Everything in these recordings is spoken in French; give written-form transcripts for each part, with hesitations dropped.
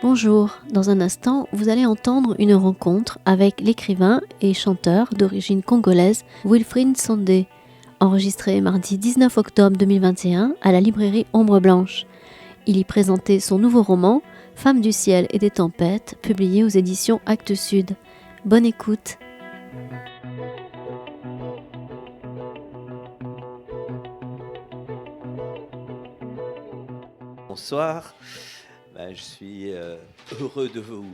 Bonjour, dans un instant, vous allez entendre une rencontre avec l'écrivain et chanteur d'origine congolaise Wilfried Nsonde, enregistrée mardi 19 octobre 2021 à la librairie Ombre Blanche. Il y présentait son nouveau roman, Femme du ciel et des tempêtes, publié aux éditions Actes Sud. Bonne écoute. Bonsoir, je suis heureux de vous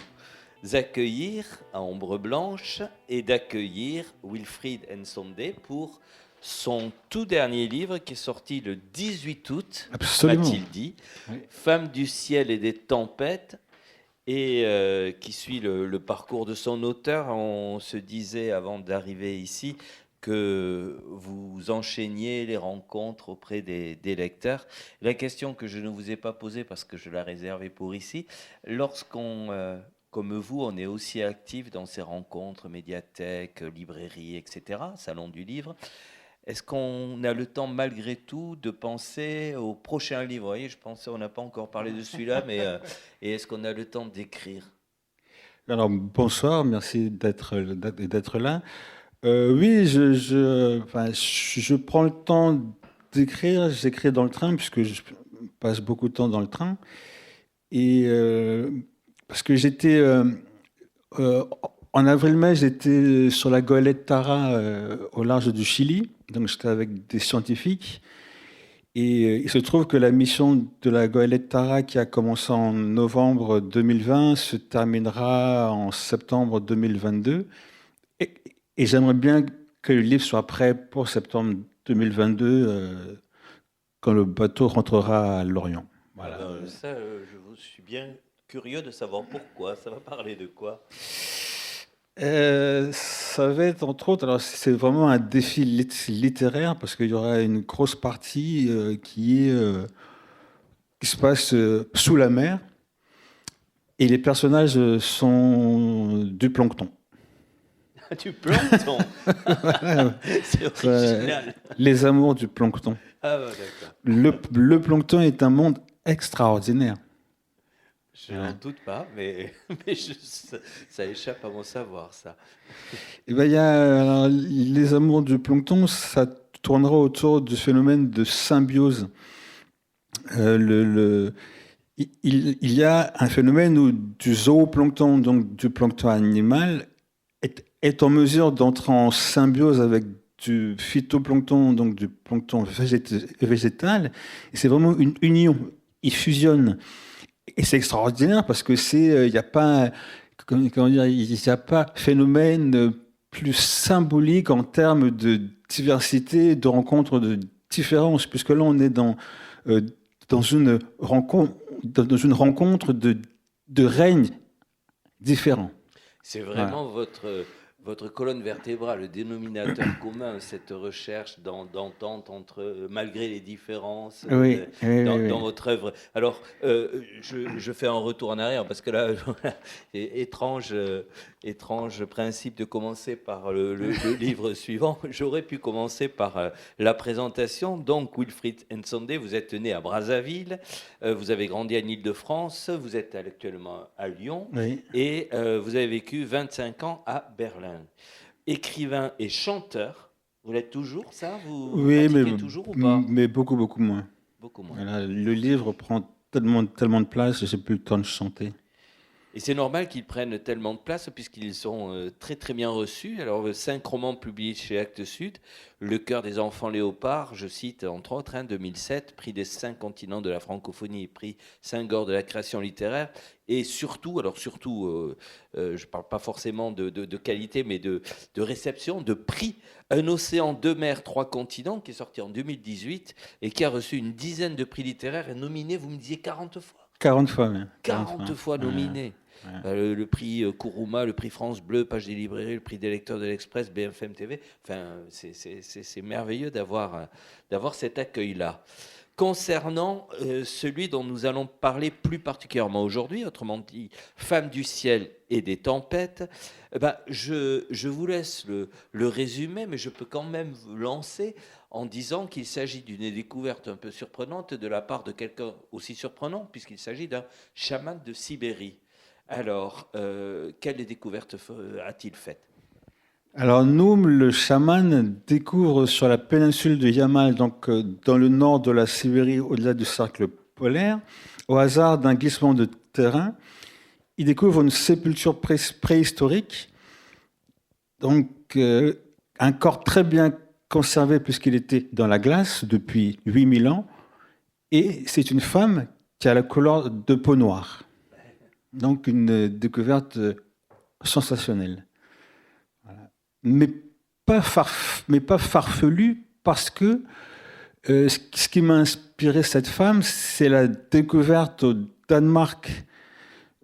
accueillir à Ombre Blanche et d'accueillir Wilfried Nsonde pour son tout dernier livre qui est sorti le 18 août, m'a-t-il dit, oui. Femme du ciel et des tempêtes, et qui suit le parcours de son auteur. On se disait avant d'arriver ici que vous enchaîniez les rencontres auprès des lecteurs. La question que je ne vous ai pas posée parce que je la réservais pour ici, lorsqu'on, comme vous, on est aussi actif dans ces rencontres, médiathèques, librairies, etc., salon du livre, est-ce qu'on a le temps malgré tout de penser au prochain livre? Vous voyez, je pensais, on n'a pas encore parlé de celui-là, mais et est-ce qu'on a le temps d'écrire? Alors bonsoir, merci d'être là. Oui, je prends le temps d'écrire. J'écris dans le train puisque je passe beaucoup de temps dans le train. Et parce que j'étais en avril-mai, j'étais sur la goélette Tara au large du Chili. Donc j'étais avec des scientifiques. Et il se trouve que la mission de la goélette Tara, qui a commencé en novembre 2020, se terminera en septembre 2022. Et j'aimerais bien que le livre soit prêt pour septembre 2022, quand le bateau rentrera à Lorient. Voilà. Ça, je suis bien curieux de savoir pourquoi. Ça va parler de quoi? Ça va être, entre autres, alors c'est vraiment un défi littéraire, parce qu'il y aura une grosse partie qui se passe sous la mer, et les personnages sont du plancton. Du plancton. C'est original. Les amours du plancton. Ah, d'accord. Le plancton est un monde extraordinaire. Je n'en doute pas, mais ça échappe à mon savoir, ça. Et ben, alors, les amours du plancton, ça tournera autour du phénomène de symbiose. Il y a un phénomène où du zooplancton, donc du plancton animal, est en mesure d'entrer en symbiose avec du phytoplancton, donc du plancton végétal. Et c'est vraiment une union. Ils fusionnent. Et c'est extraordinaire parce que il n'y a pas, comment dire, il n'y a pas phénomène plus symbolique en termes de diversité, de rencontres, de différences, puisque là on est dans une rencontre de règnes différents. C'est vraiment votre colonne vertébrale, le dénominateur commun, cette recherche d'entente entre, malgré les différences, dans votre œuvre. Alors, je fais un retour en arrière, parce que là, étrange principe de commencer par le livre suivant. J'aurais pu commencer par la présentation. Donc, Wilfried Nsonde, vous êtes né à Brazzaville, vous avez grandi en Île-de-France, vous êtes actuellement à Lyon, et vous avez vécu 25 ans à Berlin. Écrivain et chanteur, vous l'êtes toujours, ça? Vous pratiquez toujours ou pas? Mais beaucoup moins. Beaucoup moins. Voilà, le livre prend tellement de place, j'ai plus le temps de chanter. Et c'est normal qu'ils prennent tellement de place puisqu'ils sont très très bien reçus. Alors 5 romans publiés chez Actes Sud, Le cœur des enfants léopards, je cite entre autres, 2007, prix des 5 continents de la francophonie, prix Saint-Gore de la création littéraire. Et surtout, je ne parle pas forcément de qualité, mais de réception, de prix, Un océan, 2 mers, 3 continents, qui est sorti en 2018 et qui a reçu une dizaine de prix littéraires et nominé, vous me disiez 40 fois. 40 fois, même. 40 fois nominé. Le prix Kuruma, le prix France Bleu, Page des librairies, le prix des lecteurs de l'Express, BFM TV. Enfin, c'est merveilleux d'avoir cet accueil-là. concernant celui dont nous allons parler plus particulièrement aujourd'hui, autrement dit, Femme du ciel et des tempêtes, je vous laisse le résumer, mais je peux quand même vous lancer en disant qu'il s'agit d'une découverte un peu surprenante de la part de quelqu'un aussi surprenant, puisqu'il s'agit d'un chaman de Sibérie. Alors, quelle découverte a-t-il faite? Alors Noum, le chaman, découvre sur la péninsule de Yamal, donc dans le nord de la Sibérie, au-delà du cercle polaire, au hasard d'un glissement de terrain, il découvre une sépulture préhistorique, donc un corps très bien conservé puisqu'il était dans la glace depuis 8000 ans, et c'est une femme qui a la couleur de peau noire. Donc une découverte sensationnelle. Mais pas farfelu, parce que ce qui m'a inspiré cette femme, c'est la découverte au Danemark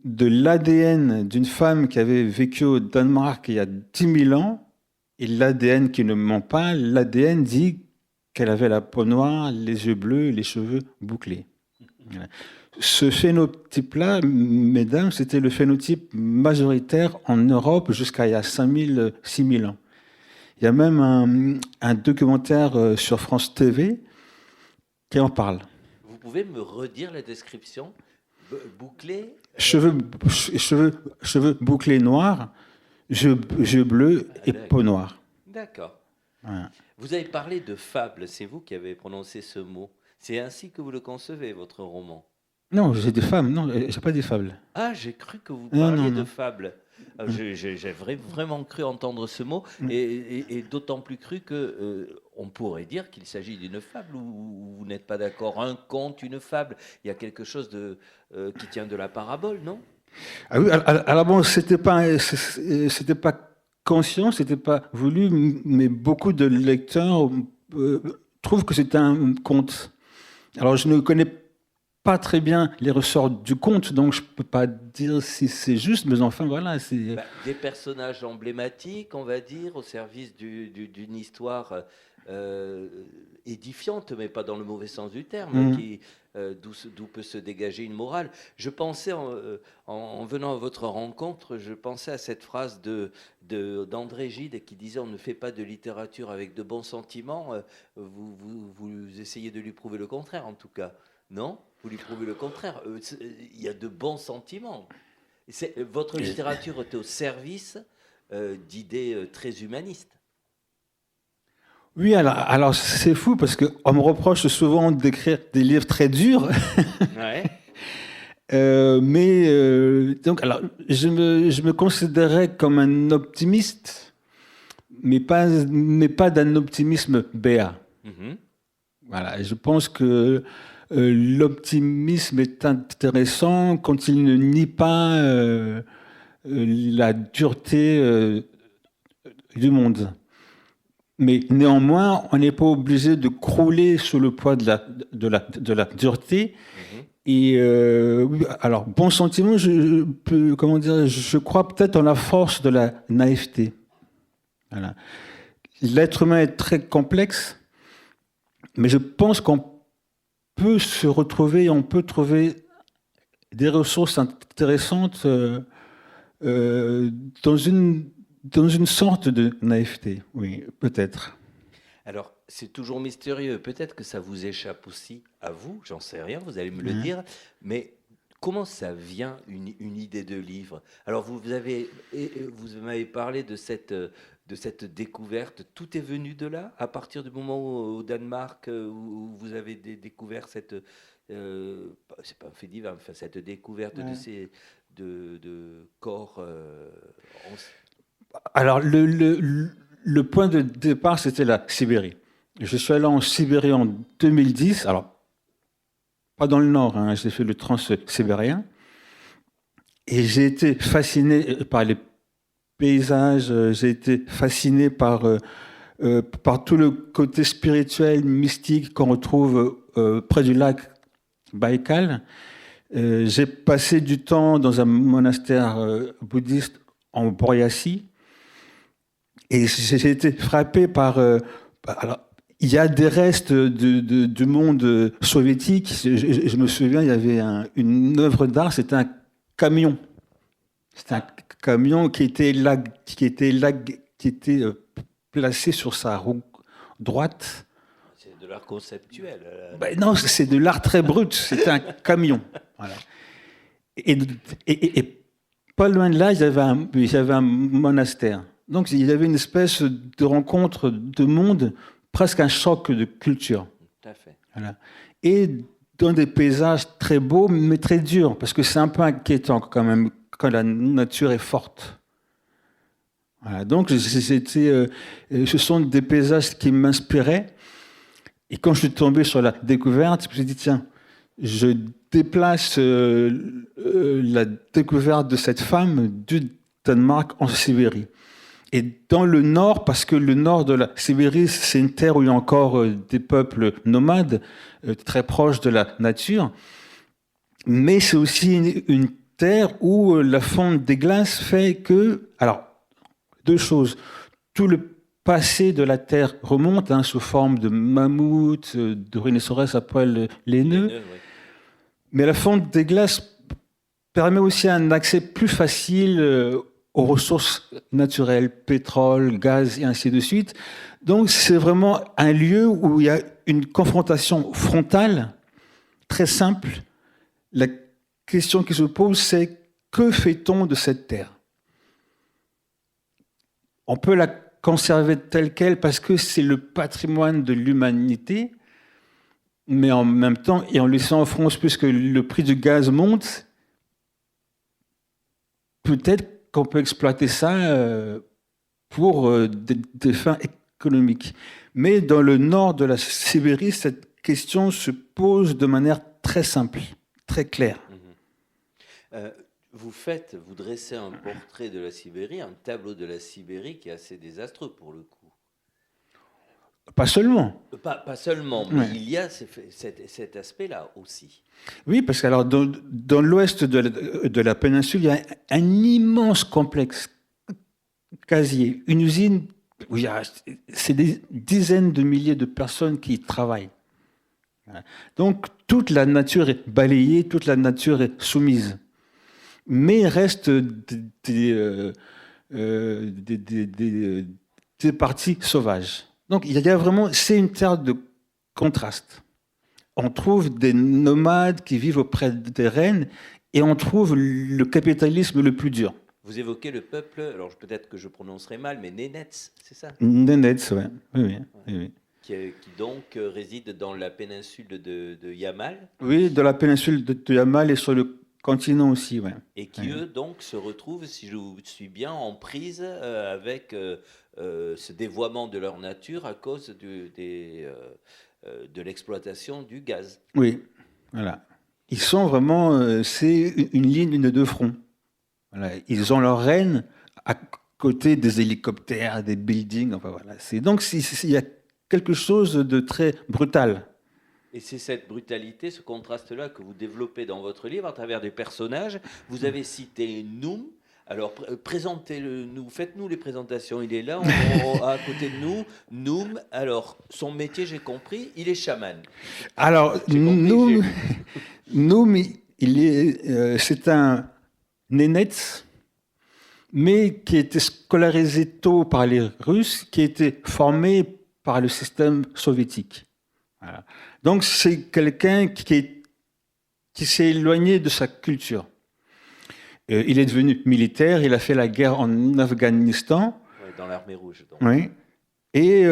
de l'ADN d'une femme qui avait vécu au Danemark il y a 10 000 ans, et l'ADN qui ne ment pas, l'ADN dit qu'elle avait la peau noire, les yeux bleus, les cheveux bouclés. Voilà. Ce phénotype-là, mesdames, c'était le phénotype majoritaire en Europe jusqu'à il y a 5000, 6000 ans. Il y a même un documentaire sur France TV qui en parle. Vous pouvez me redire la description? Bouclés, cheveux bouclés noirs, yeux bleus et peau noire. D'accord. Voilà. Vous avez parlé de fable, c'est vous qui avez prononcé ce mot. C'est ainsi que vous le concevez, votre roman? Non, j'ai des femmes. Non, j'ai pas des fables. Ah, j'ai cru que vous parliez non. de fables. J'ai vraiment cru entendre ce mot, et d'autant plus cru que on pourrait dire qu'il s'agit d'une fable, ou vous n'êtes pas d'accord? Un conte, une fable, il y a quelque chose qui tient de la parabole, non? Ah oui, alors bon, c'était pas conscient, c'était pas voulu, mais beaucoup de lecteurs trouvent que c'est un conte. Alors je ne connais pas très bien les ressorts du conte, donc je ne peux pas dire si c'est juste, mais enfin voilà. Des personnages emblématiques, on va dire, au service d'une histoire édifiante, mais pas dans le mauvais sens du terme, d'où peut se dégager une morale. Je pensais, en venant à votre rencontre, je pensais à cette phrase d'André Gide qui disait « On ne fait pas de littérature avec de bons sentiments ». Vous essayez de lui prouver le contraire, en tout cas. Non? Vous lui prouvez le contraire. Il y a de bons sentiments. Votre littérature était au service d'idées très humanistes. Oui, alors c'est fou parce qu'on me reproche souvent d'écrire des livres très durs. Ouais. Donc, alors, je me considérais comme un optimiste, mais pas d'un optimisme béat. Mm-hmm. Voilà, je pense que l'optimisme est intéressant quand il ne nie pas la dureté du monde. Mais néanmoins, on n'est pas obligé de crouler sous le poids de la dureté. Mm-hmm. Et alors, bon sentiment, je crois peut-être en la force de la naïveté. Voilà. L'être humain est très complexe, mais je pense qu'on peut se retrouver, on peut trouver des ressources intéressantes dans une sorte de naïveté, oui, peut-être. Alors, c'est toujours mystérieux. Peut-être que ça vous échappe aussi à vous, j'en sais rien, vous allez me le dire. Mais comment ça vient, une idée de livre? Alors, vous m'avez parlé de cette découverte. Tout est venu de là, à partir du moment où, au Danemark, où vous avez découvert cette... c'est pas un fait divers, enfin, cette découverte de corps... Alors, le point de départ, c'était la Sibérie. Je suis allé en Sibérie en 2010, alors pas dans le nord, hein, j'ai fait le transsibérien, et j'ai été fasciné par les paysages, j'ai été fasciné par tout le côté spirituel, mystique qu'on retrouve près du lac Baïkal. J'ai passé du temps dans un monastère bouddhiste en Boryassi, et j'ai été frappé par... alors, Il y a des restes du monde soviétique. Je me souviens, il y avait une œuvre d'art, c'était un camion. C'était un camion qui était placé sur sa roue droite. C'est de l'art conceptuel. Ben non, c'est de l'art très brut. C'était un camion. Voilà. Et pas loin de là, il y avait un monastère. Donc il y avait une espèce de rencontre de monde, presque un choc de culture. Tout à fait. Voilà. Et dans des paysages très beaux, mais très durs, parce que c'est un peu inquiétant quand même, quand la nature est forte. Voilà. Donc ce sont des paysages qui m'inspiraient. Et quand je suis tombé sur la découverte, je me suis dit, tiens, je déplace la découverte de cette femme du Danemark en Sibérie. Et dans le nord, parce que le nord de la Sibérie, c'est une terre où il y a encore des peuples nomades, très proches de la nature, mais c'est aussi une terre où la fonte des glaces fait que... Alors, deux choses. Tout le passé de la Terre remonte sous forme de mammouths, de rhinocéros à poils laineux. Oui. Mais la fonte des glaces permet aussi un accès plus facile aux ressources naturelles, pétrole, gaz et ainsi de suite. Donc c'est vraiment un lieu où il y a une confrontation frontale, très simple. La question qui se pose, c'est que fait-on de cette terre ? On peut la conserver telle qu'elle parce que c'est le patrimoine de l'humanité, mais en même temps, et en laissant en France, puisque le prix du gaz monte, peut-être qu'on peut exploiter ça pour des fins économiques. Mais dans le nord de la Sibérie, cette question se pose de manière très simple, très claire. Vous dressez un portrait de la Sibérie, un tableau de la Sibérie qui est assez désastreux pour le coup. Pas seulement. Pas seulement, mais il y a cet aspect-là aussi. Oui, parce que alors, dans l'ouest de la péninsule, il y a un immense complexe gazier, une usine où c'est des dizaines de milliers de personnes qui y travaillent. Donc, toute la nature est balayée, toute la nature est soumise. Mais il reste des parties sauvages. Donc, il y a vraiment, c'est une terre de contraste. On trouve des nomades qui vivent auprès des reines et on trouve le capitalisme le plus dur. Vous évoquez le peuple, alors peut-être que je prononcerai mal, mais Nenets, c'est ça ? Nenets, ouais. Oui. Qui donc réside dans la péninsule de Yamal. Oui, dans la péninsule de Yamal et sur le continent aussi, ouais. Et qui, eux, donc, se retrouvent, si je suis bien, en prise avec ce dévoiement de leur nature à cause de l'exploitation du gaz. Oui, voilà. Ils sont vraiment... c'est une ligne de deux fronts. Voilà. Ils ont leur reine à côté des hélicoptères, des buildings, enfin voilà. Donc, il y a quelque chose de très brutal. Et c'est cette brutalité, ce contraste-là que vous développez dans votre livre à travers des personnages. Vous avez cité Noum. Alors, présentez-le-nous, faites-nous les présentations. Il est là, à côté de nous. Noum, alors, son métier, j'ai compris, il est chaman. Alors, Noum, c'est un Nenets, mais qui a été scolarisé tôt par les Russes, qui a été formé par le système soviétique. Voilà. Donc, c'est quelqu'un qui s'est éloigné de sa culture. Il est devenu militaire, il a fait la guerre en Afghanistan. Ouais, dans l'armée rouge. Donc. Oui. Et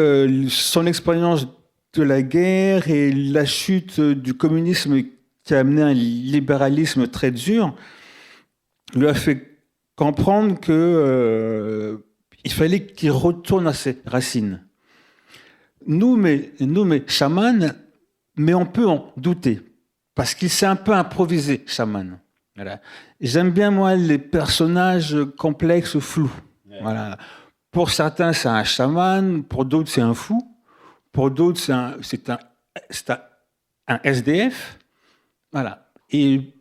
son expérience de la guerre et la chute du communisme qui a amené un libéralisme très dur lui a fait comprendre qu'il fallait qu'il retourne à ses racines. Nous, mais chaman, mais on peut en douter, parce qu'il s'est un peu improvisé, chaman. Voilà. J'aime bien, moi, les personnages complexes, flous. Ouais. Voilà. Pour certains, c'est un chaman, pour d'autres, c'est un fou, pour d'autres, c'est un SDF. Voilà. Et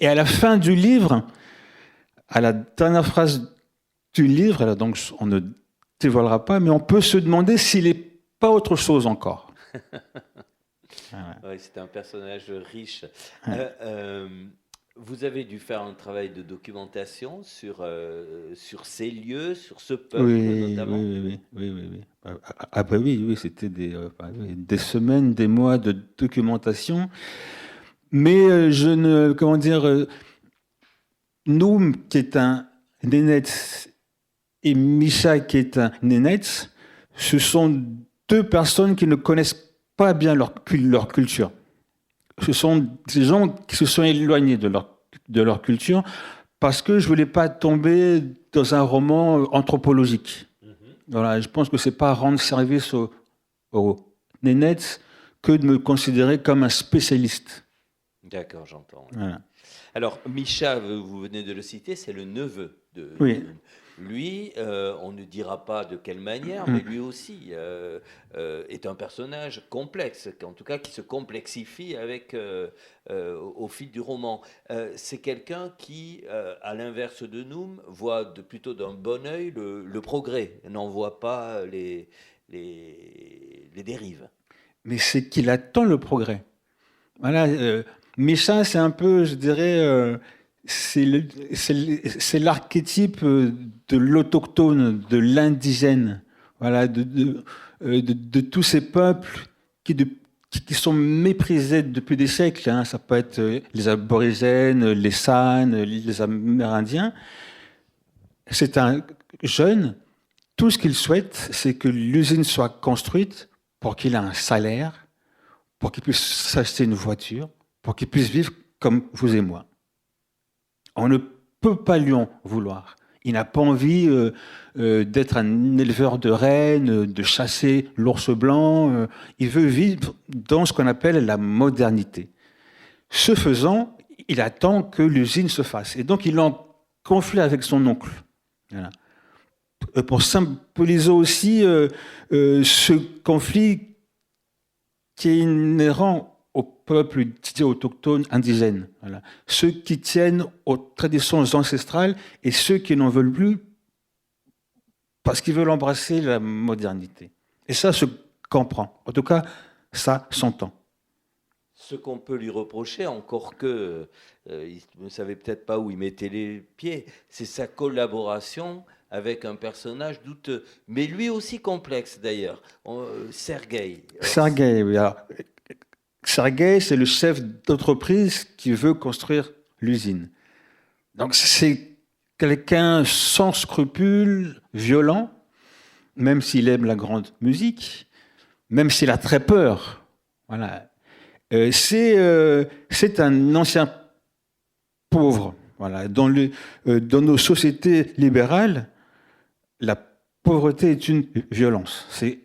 à la fin du livre, à la dernière phrase du livre, alors donc on ne dévoilera pas, mais on peut se demander s'il n'est pas autre chose encore. Ouais, c'est un personnage riche. Ouais. Vous avez dû faire un travail de documentation sur ces lieux, sur ce peuple Oui, notamment. oui. Bah oui, c'était des semaines, des mois de documentation. Mais Noum, qui est un Nénètse, et Misha, qui est un Nénètse, ce sont deux personnes qui ne connaissent pas bien leur culture. Ce sont des gens qui se sont éloignés de leur culture parce que je ne voulais pas tomber dans un roman anthropologique. Voilà, je pense que ce n'est pas rendre service aux Nénètses que de me considérer comme un spécialiste. D'accord, j'entends. Voilà. Alors, Misha, vous venez de le citer, c'est le neveu de Oui. Noum. Lui, on ne dira pas de quelle manière, mais lui aussi est un personnage complexe, en tout cas qui se complexifie au fil du roman. C'est quelqu'un qui, à l'inverse de Noum, voit plutôt d'un bon œil le progrès, n'en voit pas les dérives. Mais c'est qu'il attend le progrès. Voilà. Misha, c'est un peu, je dirais, c'est l'archétype de l'autochtone, de l'indigène, voilà, de tous ces peuples qui sont méprisés depuis des siècles. Hein. Ça peut être les aborigènes, les San, les Amérindiens. C'est un jeune, tout ce qu'il souhaite, c'est que l'usine soit construite pour qu'il ait un salaire, pour qu'il puisse s'acheter une voiture, pour qu'il puisse vivre comme vous et moi. On ne peut pas lui en vouloir. Il n'a pas envie d'être un éleveur de rennes, de chasser l'ours blanc. Il veut vivre dans ce qu'on appelle la modernité. Ce faisant, il attend que l'usine se fasse. Et donc, il est en conflit avec son oncle. Voilà. Pour symboliser aussi ce conflit qui est inhérent au peuple dit autochtone indigène. Voilà. Ceux qui tiennent aux traditions ancestrales et ceux qui n'en veulent plus parce qu'ils veulent embrasser la modernité. Et ça se comprend. En tout cas, ça s'entend. Ce qu'on peut lui reprocher, encore que il ne savait peut-être pas où il mettait les pieds, c'est sa collaboration avec un personnage douteux, mais lui aussi complexe d'ailleurs, Sergueï. Sergueï, oui. Alors, Sergueï, c'est le chef d'entreprise qui veut construire l'usine. Donc c'est quelqu'un sans scrupules, violent, même s'il aime la grande musique, même s'il a très peur. Voilà. C'est un ancien pauvre. Voilà. Dans nos sociétés libérales, la pauvreté est une violence. C'est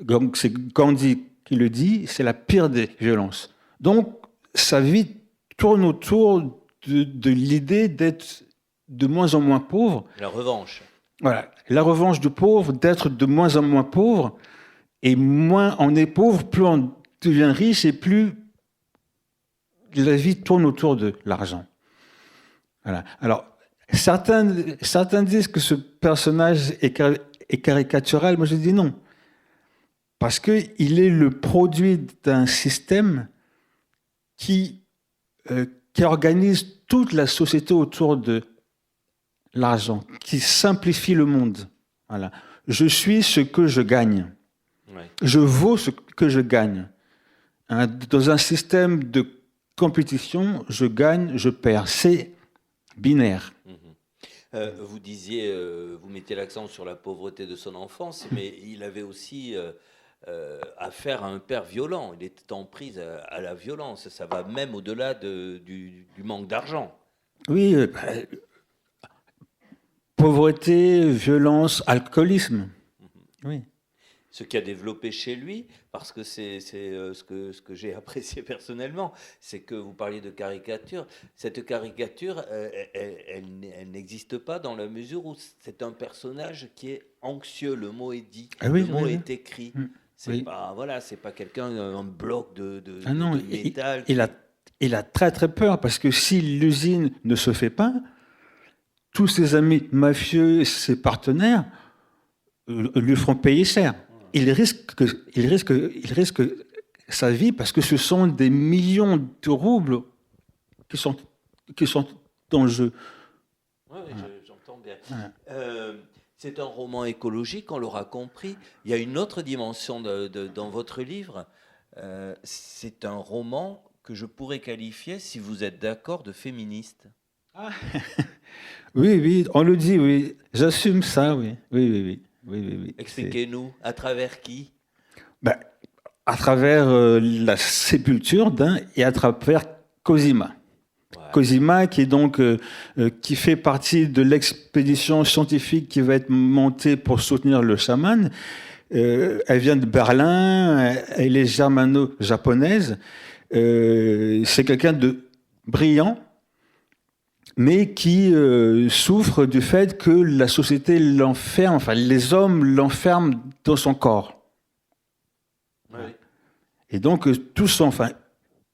Gandhi qui le dit, c'est la pire des violences. Donc, sa vie tourne autour de l'idée d'être de moins en moins pauvre. La revanche. Voilà, la revanche du pauvre, d'être de moins en moins pauvre, et moins on est pauvre, plus on devient riche, et plus la vie tourne autour de l'argent. Voilà. Alors, certains disent que ce personnage est caricatural, moi je dis non. Parce qu'il est le produit d'un système qui organise toute la société autour de l'argent, qui simplifie le monde. Voilà. Je suis ce que je gagne. Ouais. Je vaux ce que je gagne. Hein, dans un système de compétition, je gagne, je perds. C'est binaire. Vous disiez, vous mettez l'accent sur la pauvreté de son enfance, mais il avait aussi affaire à un père violent. Il était en prise à la violence. Ça va même au-delà du manque d'argent. Oui, pauvreté, violence, alcoolisme. Oui. Ce qui a développé chez lui, parce que c'est ce que j'ai apprécié personnellement, c'est que vous parliez de caricature. Cette caricature, elle n'existe pas dans la mesure où c'est un personnage qui est anxieux. Le mot est dit, le mot est écrit. C'est pas, voilà, c'est pas quelqu'un, un bloc de métal. Il a très très peur, parce que si l'usine ne se fait pas, tous ses amis mafieux, ses partenaires, lui feront payer cher. il risque sa vie parce que ce sont des millions de roubles qui sont en jeu. Oui, j'entends bien. Ouais. C'est un roman écologique, on l'aura compris. Il y a une autre dimension dans votre livre. C'est un roman que je pourrais qualifier, si vous êtes d'accord, de féministe. Oui, oui, on le dit, oui. J'assume ça, oui. Oui, oui, oui. Oui, oui, oui. Expliquez-nous, à travers qui? Ben, à travers la sépulture d'un et à travers Cosima. Ouais. Cosima, qui fait partie de l'expédition scientifique qui va être montée pour soutenir le chaman. Elle vient de Berlin, elle est germano-japonaise. C'est quelqu'un de brillant, mais qui souffre du fait que la société l'enferme, enfin les hommes l'enferment dans son corps. Ouais. Et donc,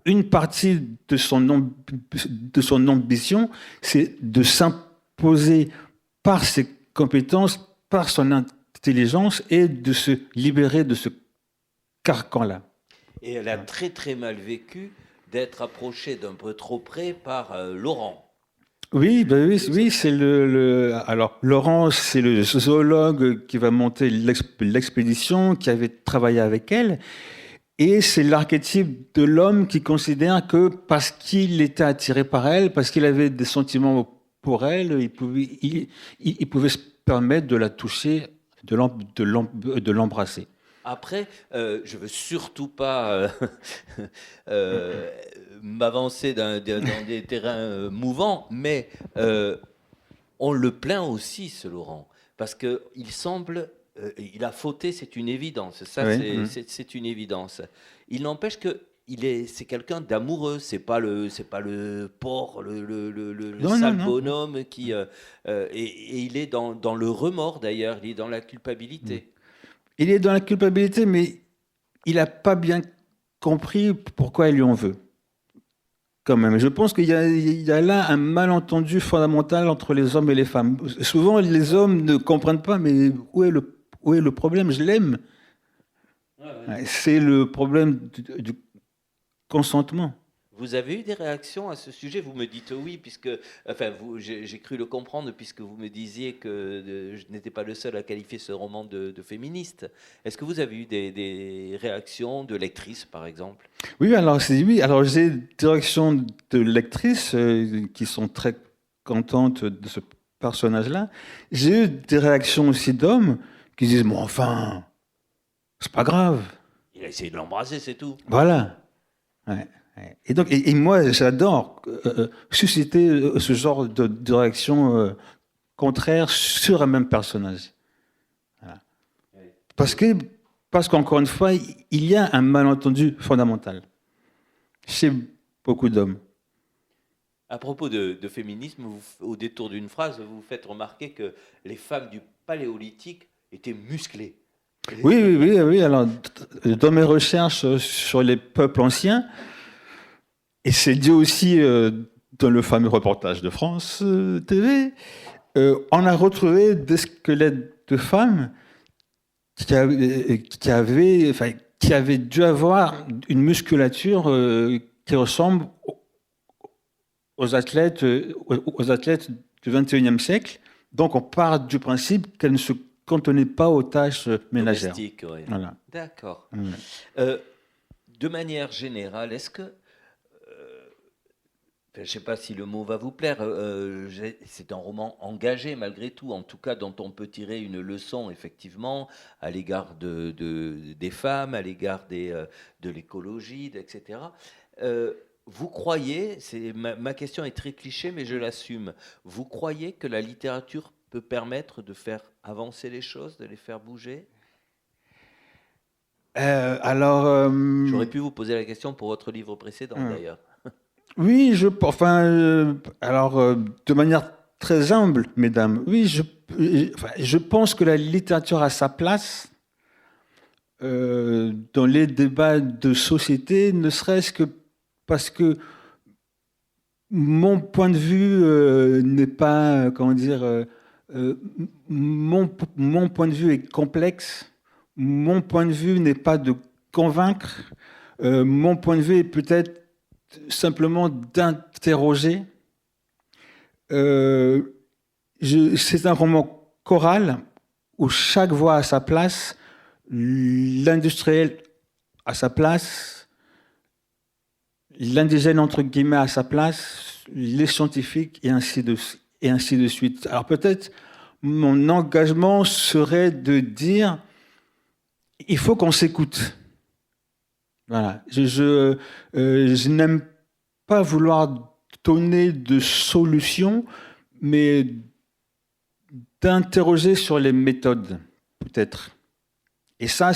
une partie de son ambition, c'est de s'imposer par ses compétences, par son intelligence et de se libérer de ce carcan-là. Et elle a très très mal vécu d'être approchée d'un peu trop près par Laurent. Oui, ben oui, c'est alors Laurent, c'est le zoologue qui va monter l'expédition, qui avait travaillé avec elle. Et c'est l'archétype de l'homme qui considère que parce qu'il était attiré par elle, parce qu'il avait des sentiments pour elle, il pouvait se permettre de la toucher, de l'embrasser. Après, je veux surtout pas m'avancer dans des terrains mouvants, mais on le plaint aussi, ce Laurent, parce qu'il semble... il a fauté, c'est une évidence. Ça, Oui. c'est une évidence. Il n'empêche que c'est quelqu'un d'amoureux. C'est pas le porc, le Non, sale non. bonhomme qui. Et il est dans le remords d'ailleurs. Il est dans la culpabilité. Il est dans la culpabilité, mais il n'a pas bien compris pourquoi elle lui en veut. Quand même. Je pense qu'il y a là un malentendu fondamental entre les hommes et les femmes. Souvent, les hommes ne comprennent pas, mais où est le problème? Je l'aime. Ouais. C'est le problème du consentement. Vous avez eu des réactions à ce sujet? Vous me dites oui, puisque, enfin, j'ai cru le comprendre, puisque vous me disiez que je n'étais pas le seul à qualifier ce roman de féministe. Est-ce que vous avez eu des réactions de lectrices, par exemple? Oui, alors j'ai des réactions de lectrices qui sont très contentes de ce personnage-là. J'ai eu des réactions aussi d'hommes qui disent bon, enfin, c'est pas grave. Il a essayé de l'embrasser, c'est tout. Voilà. Ouais. Et donc, et moi, j'adore susciter ce genre de réaction contraire sur un même personnage. Voilà. Parce qu'encore une fois, il y a un malentendu fondamental chez beaucoup d'hommes. À propos de féminisme, au détour d'une phrase, vous faites remarquer que les femmes du Paléolithique étaient musclées. Oui. Alors, dans mes recherches sur les peuples anciens, et c'est dit aussi dans le fameux reportage de France TV, on a retrouvé des squelettes de femmes qui avaient dû avoir une musculature qui ressemble aux athlètes du XXIe siècle. Donc on part du principe qu'elles ne se cantonnaient pas aux tâches ménagères. Domestiques, oui. Voilà. D'accord. Ouais. De manière générale, est-ce que je ne sais pas si le mot va vous plaire, c'est un roman engagé malgré tout, en tout cas dont on peut tirer une leçon effectivement à l'égard des femmes, à l'égard de l'écologie, etc. Vous croyez, ma question est très cliché mais je l'assume, vous croyez que la littérature peut permettre de faire avancer les choses, de les faire bouger? J'aurais pu vous poser la question pour votre livre précédent d'ailleurs. Oui, de manière très humble, mesdames, oui, je pense que la littérature a sa place dans les débats de société, ne serait-ce que parce que mon point de vue n'est pas, mon point de vue est complexe mon point de vue n'est pas de convaincre, mon point de vue est peut-être simplement d'interroger. C'est un roman choral où chaque voix a sa place, l'industriel a sa place, l'indigène entre guillemets a sa place, les scientifiques et ainsi de suite. Alors peut-être mon engagement serait de dire il faut qu'on s'écoute. Voilà. Je n'aime pas vouloir donner de solutions, mais d'interroger sur les méthodes, peut-être. Et ça,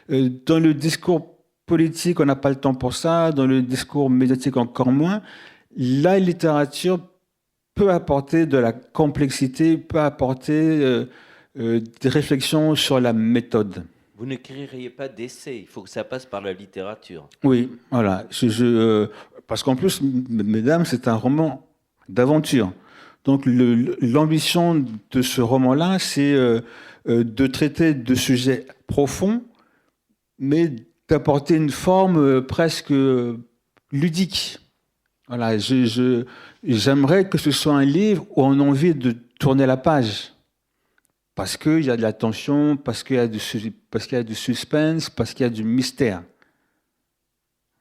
dans le discours politique, on n'a pas le temps pour ça, dans le discours médiatique encore moins. La littérature peut apporter de la complexité, peut apporter des réflexions sur la méthode. Vous n'écririez pas d'essai, il faut que ça passe par la littérature. Oui, voilà. Parce qu'en plus, mesdames, c'est un roman d'aventure. Donc l'ambition de ce roman-là, c'est de traiter de sujets profonds, mais d'apporter une forme presque ludique. Voilà, j'aimerais que ce soit un livre où on a envie de tourner la page. Parce qu'il y a de la tension, parce qu'il y a du suspense, parce qu'il y a du mystère.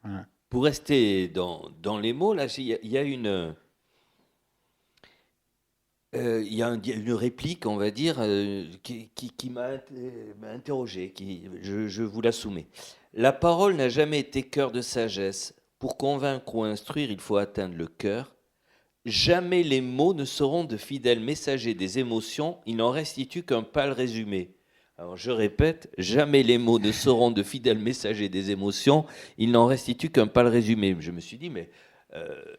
Voilà. Pour rester dans les mots, là, il y a une réplique, on va dire, qui m'a interrogé, je vous la soumets. La parole n'a jamais été cœur de sagesse. Pour convaincre ou instruire, il faut atteindre le cœur. Jamais les mots ne seront de fidèles messagers des émotions, ils n'en restituent qu'un pâle résumé. Alors je répète, jamais les mots ne seront de fidèles messagers des émotions, ils n'en restituent qu'un pâle résumé. Je me suis dit, mais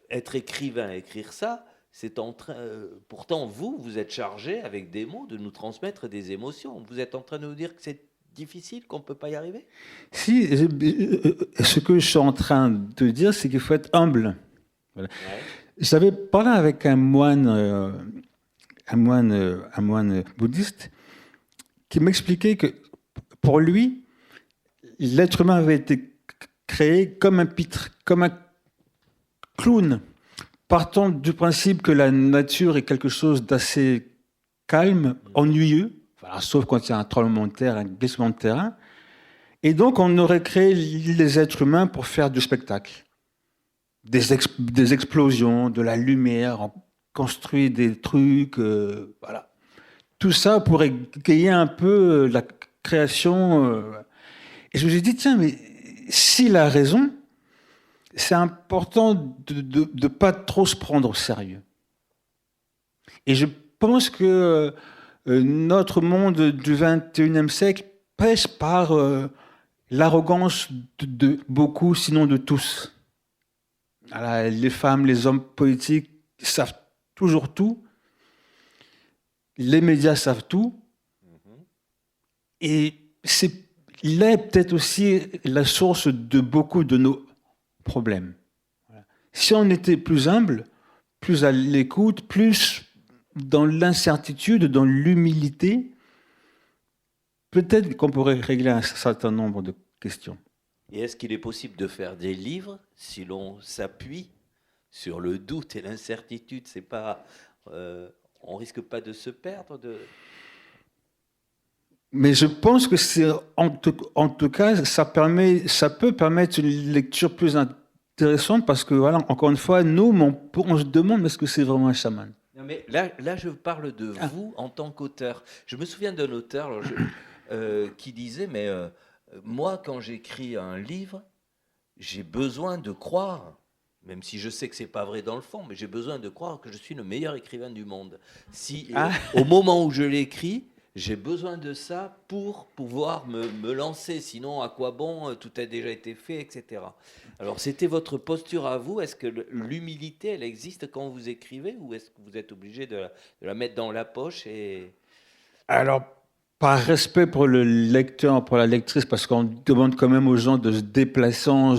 être écrivain, écrire ça, c'est pourtant vous êtes chargé avec des mots de nous transmettre des émotions. Vous êtes en train de nous dire que c'est difficile, qu'on ne peut pas y arriver ? Si, ce que je suis en train de dire, c'est qu'il faut être humble. Voilà. Ouais. J'avais parlé avec un moine bouddhiste qui m'expliquait que pour lui, l'être humain avait été créé comme un pitre, comme un clown, partant du principe que la nature est quelque chose d'assez calme, ennuyeux, voilà, sauf quand il y a un tremblement de terre, un glissement de terrain. Et donc, on aurait créé les êtres humains pour faire du spectacle. Des explosions, de la lumière, on construit des trucs, voilà. Tout ça pour égayer un peu la création. Et je me suis dit, tiens, mais s'il a raison, c'est important de ne pas trop se prendre au sérieux. Et je pense que notre monde du XXIe siècle pêche par l'arrogance de beaucoup, sinon de tous. Alors, les femmes, les hommes politiques savent toujours tout. Les médias savent tout. Et il est peut-être aussi la source de beaucoup de nos problèmes. Si on était plus humble, plus à l'écoute, plus dans l'incertitude, dans l'humilité, peut-être qu'on pourrait régler un certain nombre de questions. Et est-ce qu'il est possible de faire des livres si l'on s'appuie sur le doute et l'incertitude ? C'est pas, on risque pas de se perdre Mais je pense que c'est en tout cas ça peut permettre une lecture plus intéressante parce que voilà, encore une fois, nous on se demande est-ce que c'est vraiment un chaman ? Non, mais là je parle de vous en tant qu'auteur. Je me souviens d'un auteur qui disait mais moi, quand j'écris un livre, j'ai besoin de croire, même si je sais que c'est pas vrai dans le fond, mais j'ai besoin de croire que je suis le meilleur écrivain du monde. Au moment où je l'écris, j'ai besoin de ça pour pouvoir me lancer. Sinon, à quoi bon ? Tout a déjà été fait, etc. Alors, c'était votre posture à vous. Est-ce que l'humilité, elle existe quand vous écrivez, ou est-ce que vous êtes obligé de la mettre dans la poche Alors, par respect pour le lecteur, pour la lectrice, parce qu'on demande quand même aux gens de se déplacer, on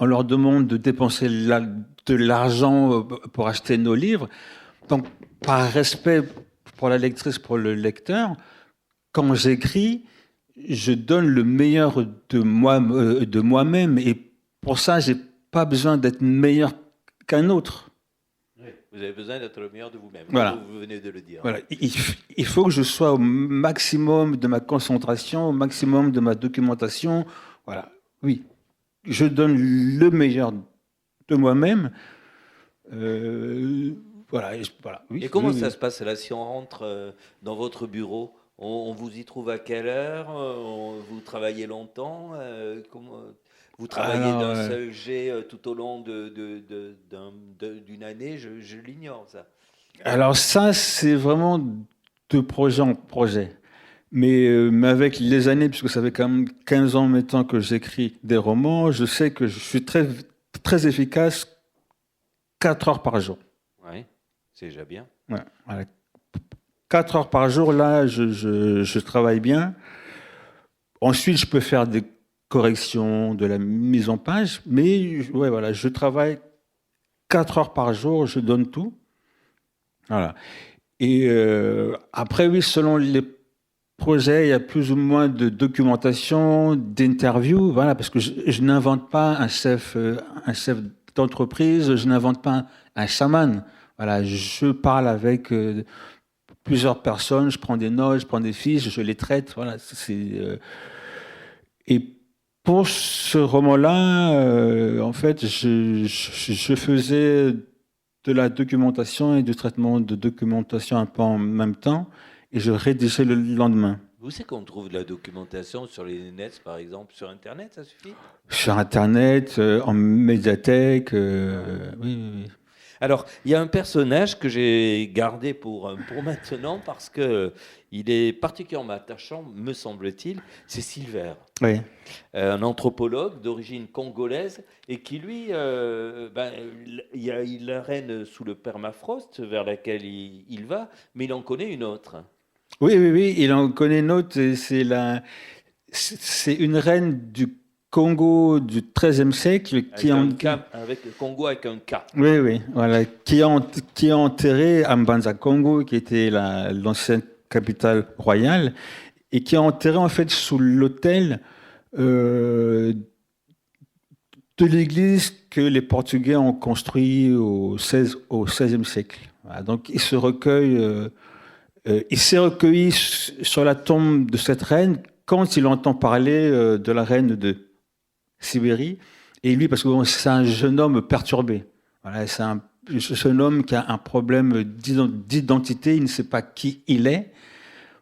leur demande de dépenser de l'argent pour acheter nos livres. Donc, par respect pour la lectrice, pour le lecteur, quand j'écris, je donne le meilleur de moi-même. Et pour ça, j'ai pas besoin d'être meilleur qu'un autre. Oui. Vous avez besoin d'être le meilleur de vous-même, Voilà. comme vous venez de le dire. Voilà. Il faut que je sois au maximum de ma concentration, au maximum de ma documentation. Voilà. Oui. Je donne le meilleur de moi-même. Voilà. Voilà. Oui, Et comment oui, ça oui. se passe là si on rentre dans votre bureau? On vous y trouve à quelle heure? Vous travaillez longtemps? Vous travaillez Alors, d'un seul jet tout au long d'une année? Je l'ignore, ça. alors ça, c'est vraiment de projet en projet. Mais avec les années, puisque ça fait quand même 15 ans maintenant que j'écris des romans, je sais que je suis très, très efficace 4 heures par jour. Oui, c'est déjà bien. Ouais, voilà. 4 heures par jour, là, je travaille bien. Ensuite, je peux faire des corrections, de la mise en page, mais ouais, voilà, je travaille 4 heures par jour, je donne tout. Voilà. Et après, oui, selon les projets, il y a plus ou moins de documentation, d'interviews, voilà, parce que je n'invente pas un chef d'entreprise, je n'invente pas un chaman. Voilà, je parle avec plusieurs personnes, je prends des notes, je prends des fiches, je les traite, voilà. Et pour ce roman-là, en fait, je faisais de la documentation et du traitement de documentation un peu en même temps, et je rédigeais le lendemain. Vous savez qu'on trouve de la documentation sur les nets, par exemple, sur Internet, ça suffit? Sur Internet, en médiathèque, oui, oui, oui. Alors, il y a un personnage que j'ai gardé pour maintenant parce que il est particulièrement attachant, me semble-t-il, c'est Silver, Oui. un anthropologue d'origine congolaise et qui, lui, il règne sous le permafrost vers laquelle il va, mais il en connaît une autre. Oui, oui, oui, il en connaît une autre, c'est une reine du Congo du XIIIe siècle Avec un K, avec le Congo avec un K. oui, oui, voilà, qui est enterrée à Mbanza Congo, qui était l'ancienne capitale royale, et qui est enterrée en fait sous l'autel euh, de l'église que les Portugais ont construit au XVIe siècle. Voilà, donc il s'est recueilli sur la tombe de cette reine quand il entend parler de la reine de Sibérie. Et lui, parce que bon, c'est un jeune homme perturbé. Voilà, c'est un jeune homme qui a un problème d'identité. Il ne sait pas qui il est,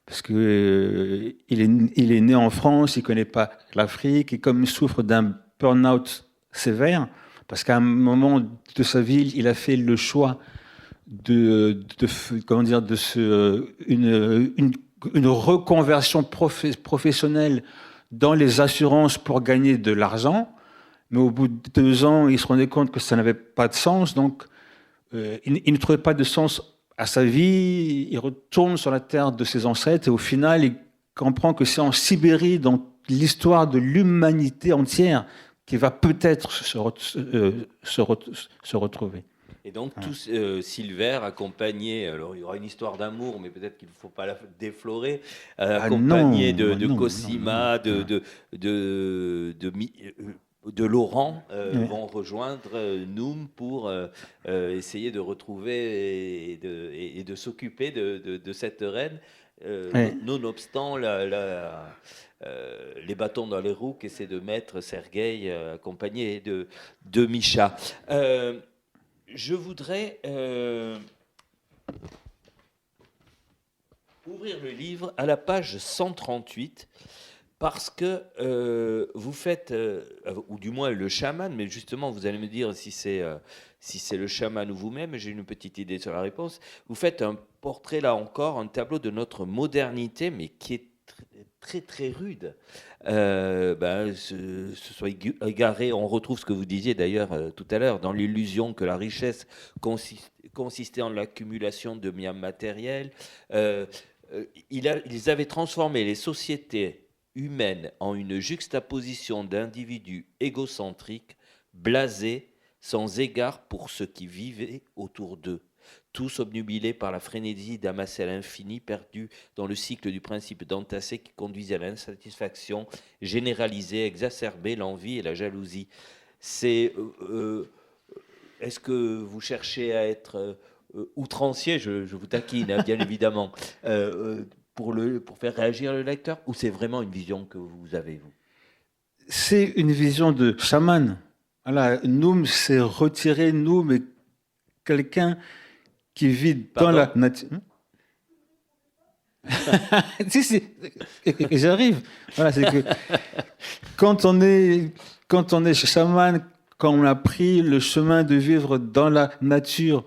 parce que il est né en France, il ne connaît pas l'Afrique, et comme il souffre d'un burn-out sévère, parce qu'à un moment de sa vie, il a fait le choix comment dire, une reconversion professionnelle dans les assurances pour gagner de l'argent. Mais au bout de 2 ans, il se rendait compte que ça n'avait pas de sens. Donc, il ne trouvait pas de sens à sa vie. Il retourne sur la terre de ses ancêtres et au final, il comprend que c'est en Sibérie, dans l'histoire de l'humanité entière, qu'il va peut-être se retrouver. Et donc, Silver, accompagné, alors il y aura une histoire d'amour, mais peut-être qu'il ne faut pas la déflorer, accompagné de Cosima, de Laurent, vont rejoindre Noum pour essayer de retrouver et de s'occuper de cette reine, nonobstant les bâtons dans les roues qu'essaie de mettre Sergueï, accompagné de Micha. Je voudrais ouvrir le livre à la page 138 parce que vous faites, ou du moins le chaman, mais justement vous allez me dire si c'est le chaman ou vous-même, j'ai une petite idée sur la réponse. Vous faites un portrait, là encore, un tableau de notre modernité, mais qui est très très rude. Ce soit égaré, on retrouve ce que vous disiez d'ailleurs tout à l'heure, dans l'illusion que la richesse consistait en l'accumulation de biens matériels. Ils avaient transformé les sociétés humaines en une juxtaposition d'individus égocentriques, blasés, sans égard pour ceux qui vivaient autour d'eux. tous obnubilés par la frénésie d'amasser à l'infini, perdus dans le cycle du principe d'entasser qui conduisait à l'insatisfaction généralisée, exacerbée, l'envie et la jalousie. Est-ce que vous cherchez à être outrancier, je vous taquine, hein, bien évidemment, pour faire réagir le lecteur, ou c'est vraiment une vision que vous avez, vous? C'est une vision de chaman. Voilà, Noum, c'est retirer Noum et quelqu'un qui vit dans la nature. Si, j'arrive. Voilà, c'est que quand on est chaman, quand on a pris le chemin de vivre dans la nature,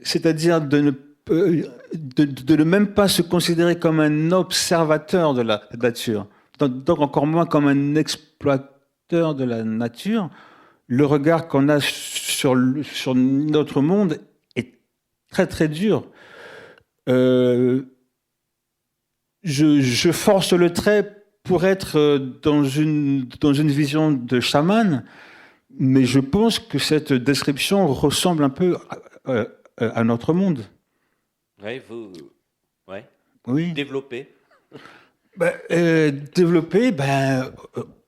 c'est-à-dire de ne même pas se considérer comme un observateur de la nature, donc encore moins comme un exploiteur de la nature, le regard qu'on a sur notre monde est très très dur. Je force le trait pour être dans une vision de chaman, mais je pense que cette description ressemble un peu à notre monde. Oui. Développer. Développer,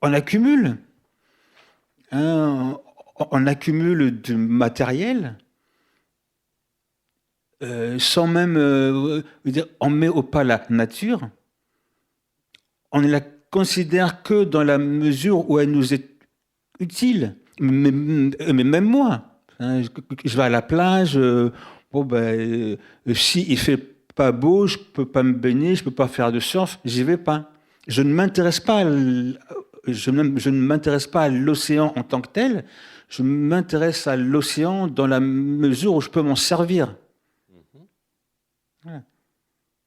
on accumule. On accumule du matériel. Sans même dire, on met au pas la nature. On ne la considère que dans la mesure où elle nous est utile. Mais même moi, hein, je vais à la plage, si il fait pas beau, je peux pas me baigner, je peux pas faire de surf, j'y vais pas. Je ne m'intéresse pas à l'océan en tant que tel, je m'intéresse à l'océan dans la mesure où je peux m'en servir. Voilà.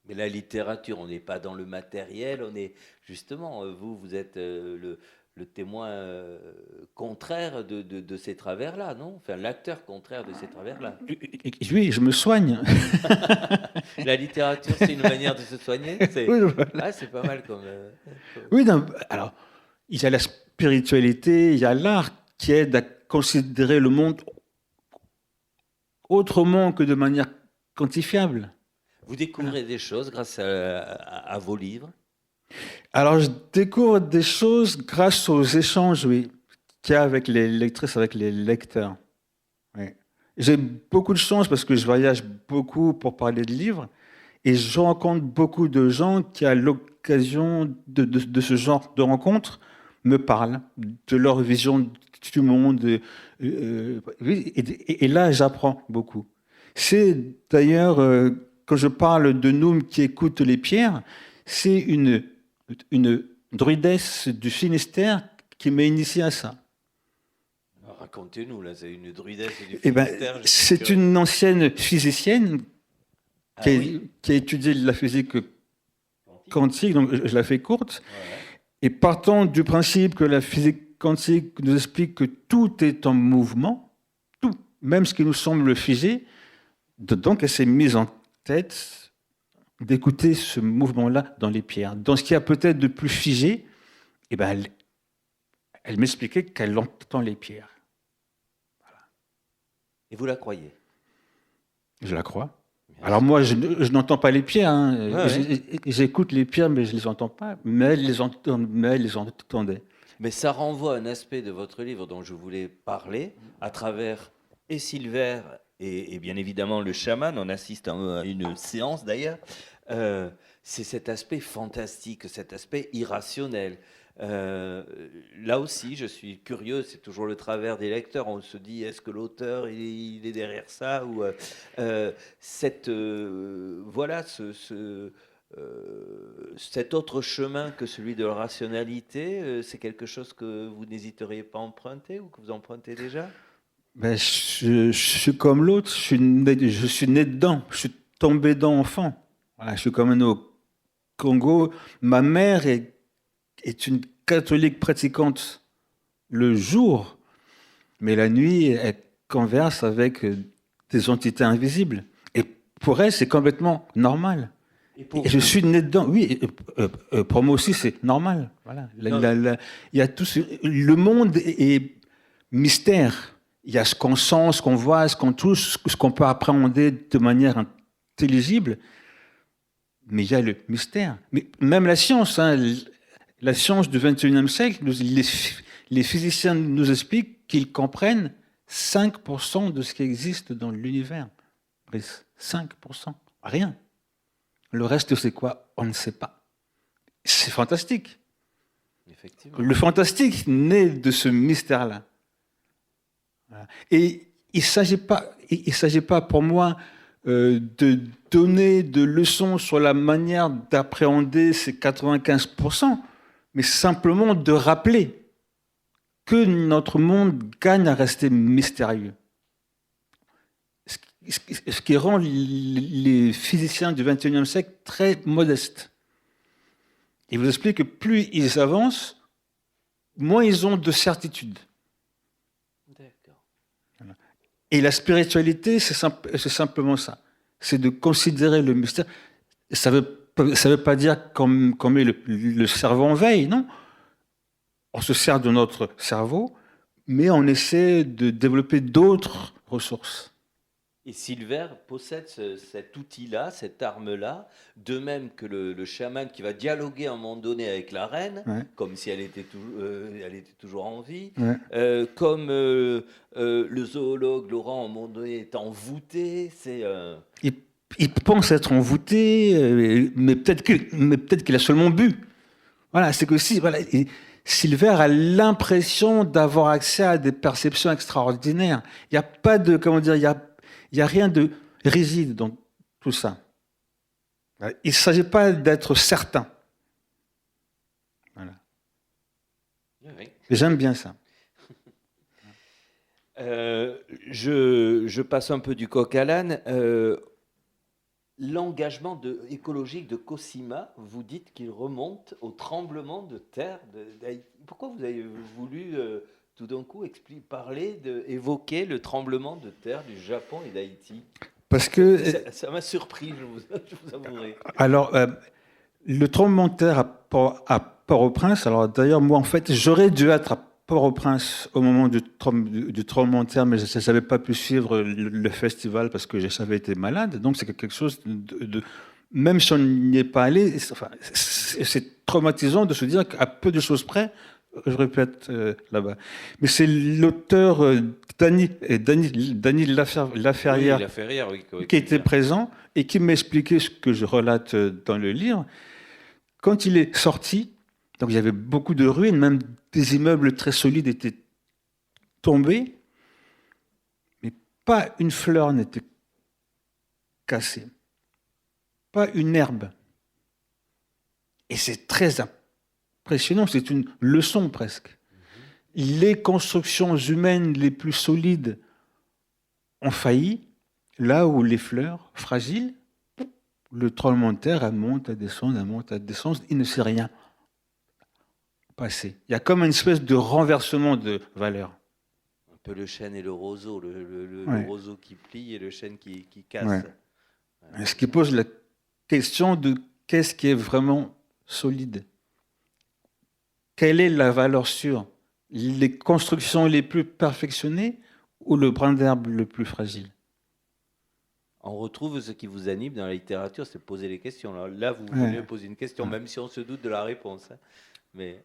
Mais la littérature, on n'est pas dans le matériel, on est justement, vous êtes le témoin contraire de ces travers-là, non? Enfin, l'acteur contraire de ces travers-là. Oui, je me soigne. La littérature, c'est une manière de se soigner. Oui, voilà. C'est pas mal comme. Oui, non, alors, il y a la spiritualité, il y a l'art qui aide à considérer le monde autrement que de manière quantifiable. Vous découvrez des choses grâce à vos livres? Alors, je découvre des choses grâce aux échanges, oui, qu'il y a avec les lectrices, avec les lecteurs. Oui. J'ai beaucoup de chance parce que je voyage beaucoup pour parler de livres et je rencontre beaucoup de gens qui, à l'occasion de ce genre de rencontres, me parlent de leur vision du monde. Et là, j'apprends beaucoup. C'est d'ailleurs, quand je parle de Noum qui écoute les pierres, c'est une druidesse du Finistère qui m'a initié à ça. Racontez-nous, là, c'est une druidesse du Finistère. C'est une ancienne physicienne qui a étudié la physique quantique, donc je la fais courte. Ouais. Et partant du principe que la physique quantique nous explique que tout est en mouvement, tout, même ce qui nous semble figé, donc elle s'est mise en tête d'écouter ce mouvement-là dans les pierres. Dans ce qu'il y a peut-être de plus figé, elle m'expliquait qu'elle entend les pierres. Voilà. Et vous la croyez? Je la crois. Alors moi, je n'entends pas les pierres. Hein. Ouais. J'écoute les pierres, mais je ne les entends pas. Mais elle les entendait. Mais ça renvoie à un aspect de votre livre dont je voulais parler, à travers et Silver et bien évidemment le chaman. On assiste à une séance d'ailleurs. C'est cet aspect fantastique, cet aspect irrationnel. Là aussi, je suis curieux, c'est toujours le travers des lecteurs. On se dit, est-ce que l'auteur il est derrière ça ou cet autre chemin que celui de la rationalité, c'est quelque chose que vous n'hésiteriez pas à emprunter ou que vous empruntez déjà? Je suis comme l'autre, je suis né dedans, je suis tombé dedans enfant. Voilà, je suis comme au Congo. Ma mère est une catholique pratiquante le jour, mais la nuit, elle converse avec des entités invisibles. Et pour elle, c'est complètement normal. Et je suis né dedans. Oui, pour moi aussi, c'est normal. Voilà. Il y a tout le monde est mystère. il y a ce qu'on sent, ce qu'on voit, ce qu'on touche, ce qu'on peut appréhender de manière intelligible, mais il y a le mystère. Mais même la science, hein, la science du XXIe siècle, les physiciens nous expliquent qu'ils comprennent 5% de ce qui existe dans l'univers. 5%, rien. Le reste, c'est quoi? On ne sait pas. C'est fantastique. Effectivement. Le fantastique naît de ce mystère-là. Voilà. Et il ne s'agit pas pour moi de donner de leçons sur la manière d'appréhender ces 95%, mais simplement de rappeler que notre monde gagne à rester mystérieux. Ce qui rend les physiciens du XXIe siècle très modestes. Ils vous expliquent que plus ils avancent, moins ils ont de certitude. D'accord. Voilà. Et la spiritualité, c'est simplement ça. C'est de considérer le mystère. Ça veut pas dire qu'on met le cerveau en veille, non. On se sert de notre cerveau, mais on essaie de développer d'autres ressources. Et Silver possède cet outil-là, cette arme-là, de même que le chaman qui va dialoguer à un moment donné avec la reine, Ouais. comme si elle était toujours en vie, Ouais. comme le zoologue Laurent, à un moment donné, est envoûté. Il pense être envoûté, mais peut-être qu'il a seulement bu. Voilà, c'est que si, voilà, Silver a l'impression d'avoir accès à des perceptions extraordinaires. Il n'y a pas de, comment dire, il y a rien de rigide dans tout ça. Il ne s'agit pas d'être certain. Voilà. Oui. J'aime bien ça. Je passe un peu du coq à l'âne. L'engagement écologique de Cosima, vous dites qu'il remonte au tremblement de terre d'Haïti. Pourquoi vous avez voulu tout d'un coup évoquer le tremblement de terre du Japon et d'Haïti? Parce que ça m'a surpris, je vous avouerai. alors le tremblement de terre à Port-au-Prince. Alors d'ailleurs moi en fait j'aurais dû être à Port-au-Prince au moment du tremblement de terre, mais je n'avais pas pu suivre le festival parce que j'avais été malade. Donc c'est quelque chose même si on n'y est pas allé, c'est traumatisant de se dire qu'à peu de choses près, j'aurais pu être là-bas. Mais c'est l'auteur Dany Laferrière, Oui, qui était présent et qui m'expliquait ce que je relate dans le livre. Quand il est sorti, donc il y avait beaucoup de ruines, même des immeubles très solides étaient tombés, mais pas une fleur n'était cassée, pas une herbe. Et c'est très impressionnant, c'est une leçon presque. Les constructions humaines les plus solides ont failli, là où les fleurs fragiles, le tremblement de terre, elle monte, elle descend, il ne s'est rien passé. Il y a comme une espèce de renversement de valeur. Un peu le chêne et le roseau, le roseau qui plie et le chêne qui casse. Ouais. Ce qui pose la question de qu'est-ce qui est vraiment solide? Quelle est la valeur sûre? Les constructions les plus perfectionnées ou le brin d'herbe le plus fragile? On retrouve ce qui vous anime dans la littérature, c'est poser les questions. Là vous venez poser une question, même si on se doute de la réponse. Mais...